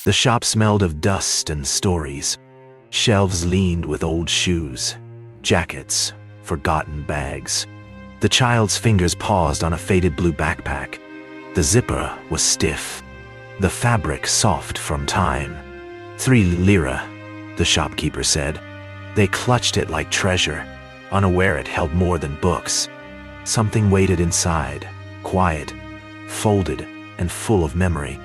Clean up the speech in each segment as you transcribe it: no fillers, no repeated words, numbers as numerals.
The shop smelled of dust and stories. Shelves leaned with old shoes, jackets, forgotten bags. The child's fingers paused on a faded blue backpack. The zipper was stiff, the fabric soft from time. 3 lira, the shopkeeper said. They clutched it like treasure, unaware it held more than books. Something waited inside, quiet, folded, and full of memory.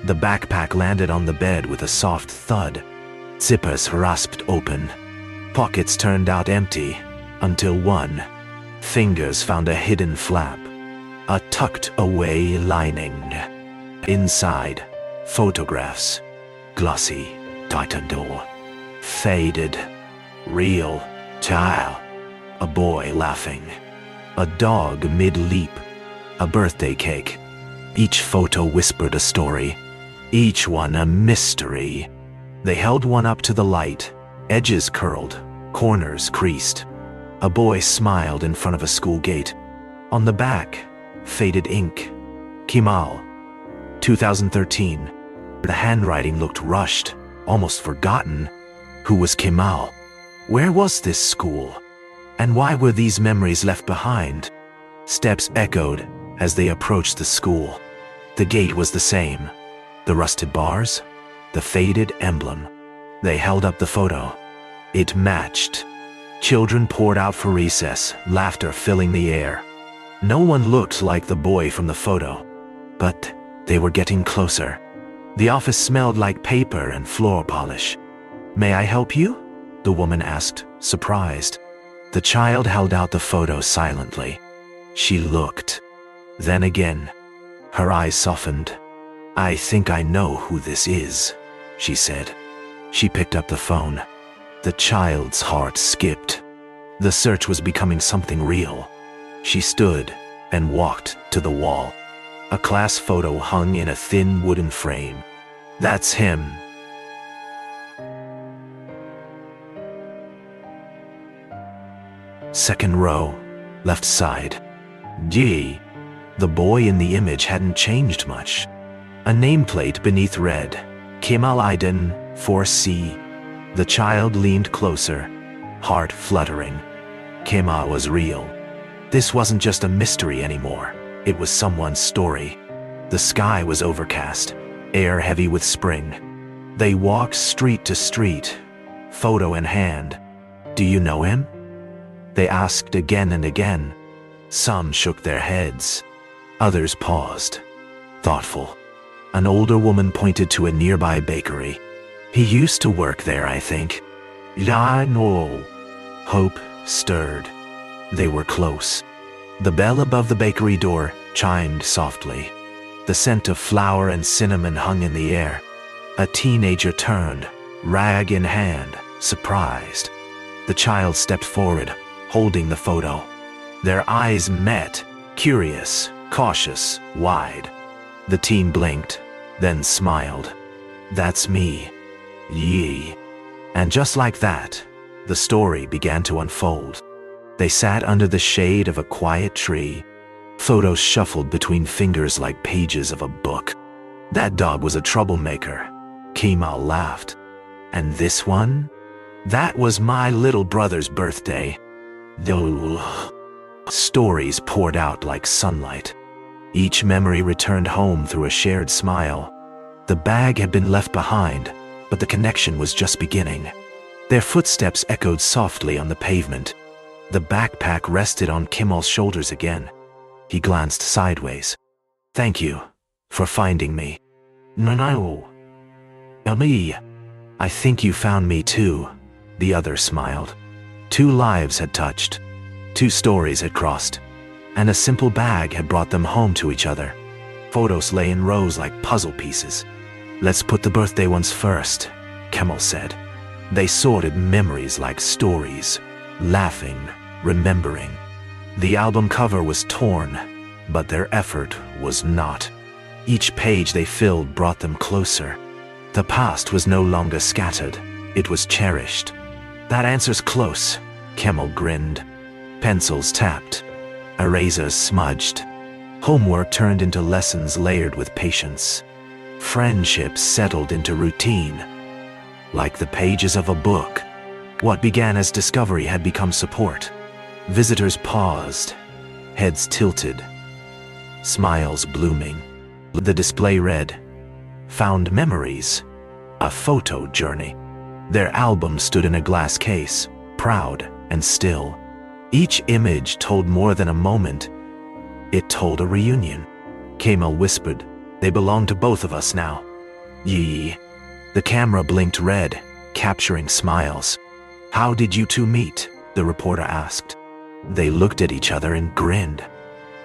The backpack landed on the bed with a soft thud. Zippers rasped open. Pockets turned out empty, until one. Fingers found a hidden flap, a tucked-away lining. Inside, photographs, glossy, tightened, faded, real, child. A boy laughing, a dog mid-leap, a birthday cake. Each photo whispered a story, each one a mystery. They held one up to the light, edges curled, corners creased. A boy smiled in front of a school gate. On the back, faded ink, Kemal, 2013. The handwriting looked rushed, almost forgotten. Who was Kemal? Where was this school? And why were these memories left behind? Steps echoed as they approached the school. The gate was the same. The rusted bars, the faded emblem. They held up the photo. It matched. Children poured out for recess, laughter filling the air. No one looked like the boy from the photo, but they were getting closer. The office smelled like paper and floor polish. "May I help you?" the woman asked, surprised. The child held out the photo silently. She looked. Then again. Her eyes softened. "I think I know who this is," she said. She picked up the phone. The child's heart skipped. The search was becoming something real. She stood and walked to the wall. A class photo hung in a thin wooden frame. "That's him." Second row, left side. Gee, the boy in the image hadn't changed much. A nameplate beneath read, Kemal Aydin, 4C. The child leaned closer, heart fluttering. Kemal was real. This wasn't just a mystery anymore. It was someone's story. The sky was overcast, air heavy with spring. They walked street to street, photo in hand. "Do you know him?" They asked again and again. Some shook their heads. Others paused, thoughtful. An older woman pointed to a nearby bakery. "He used to work there, I think." "I know." Hope stirred. They were close. The bell above the bakery door chimed softly. The scent of flour and cinnamon hung in the air. A teenager turned, rag in hand, surprised. The child stepped forward, holding the photo. Their eyes met, curious, cautious, wide. The teen blinked, then smiled. "That's me. Yee." And just like that, the story began to unfold. They sat under the shade of a quiet tree. Photos shuffled between fingers like pages of a book. "That dog was a troublemaker," Kemal laughed. "And this one? That was my little brother's birthday." Stories poured out like sunlight. Each memory returned home through a shared smile. The bag had been left behind, but the connection was just beginning. Their footsteps echoed softly on the pavement. The backpack rested on Kemal's shoulders again. He glanced sideways. "Thank you for finding me." "No. Me. I think you found me too," the other smiled. 2 lives had touched. 2 stories had crossed. And a simple bag had brought them home to each other. Photos lay in rows like puzzle pieces. "Let's put the birthday ones first," Kemal said. They sorted memories like stories, laughing, remembering. The album cover was torn, but their effort was not. Each page they filled brought them closer. The past was no longer scattered, it was cherished. "That answer's close," Kemal grinned. Pencils tapped, erasers smudged. Homework turned into lessons layered with patience. Friendships settled into routine, like the pages of a book. What began as discovery had become support. Visitors paused, heads tilted, smiles blooming. The display read, "Found Memories, a photo journey." Their album stood in a glass case, proud and still. Each image told more than a moment. It told a reunion. Kamal whispered, "They belong to both of us now." Yee. The camera blinked red, capturing smiles. "How did you two meet?" the reporter asked. They looked at each other and grinned.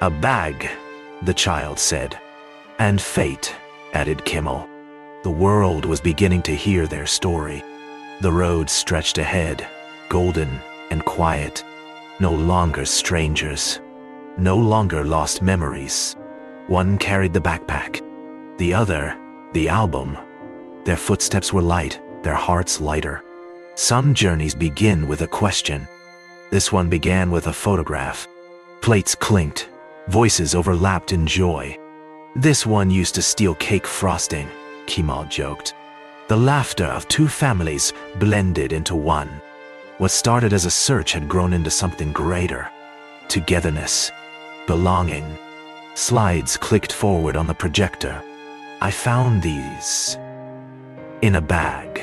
"A bag," the child said. "And fate," added Kimmel. The world was beginning to hear their story. The road stretched ahead, golden and quiet. No longer strangers. No longer lost memories. One carried the backpack. The other, the album. Their footsteps were light, their hearts lighter. Some journeys begin with a question. This one began with a photograph. Plates clinked. Voices overlapped in joy. "This one used to steal cake frosting," Kemal joked. The laughter of two families blended into one. What started as a search had grown into something greater. Togetherness. Belonging. Slides clicked forward on the projector. "I found these in a bag,"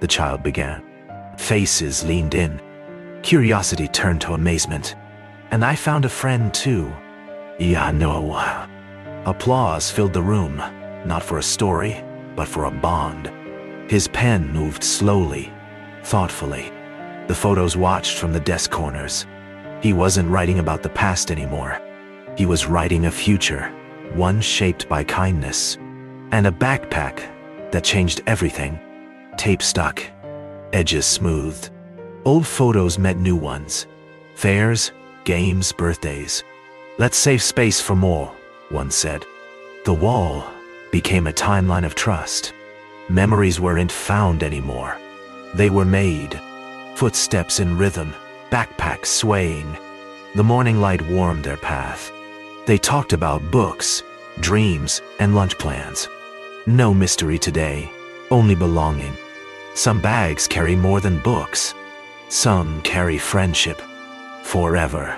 the child began. Faces leaned in. Curiosity turned to amazement. "And I found a friend too." "Yeah, no." Applause filled the room, not for a story, but for a bond. His pen moved slowly, thoughtfully. The photos watched from the desk corners. He wasn't writing about the past anymore. He was writing a future, one shaped by kindness. And a backpack that changed everything. Tape stuck, edges smoothed. Old photos met new ones. Fairs, games, birthdays. "Let's save space for more," one said. The wall became a timeline of trust. Memories weren't found anymore. They were made. Footsteps in rhythm, backpacks swaying. The morning light warmed their path. They talked about books, dreams, and lunch plans. No mystery today, only belonging. Some bags carry more than books. Some carry friendship. Forever.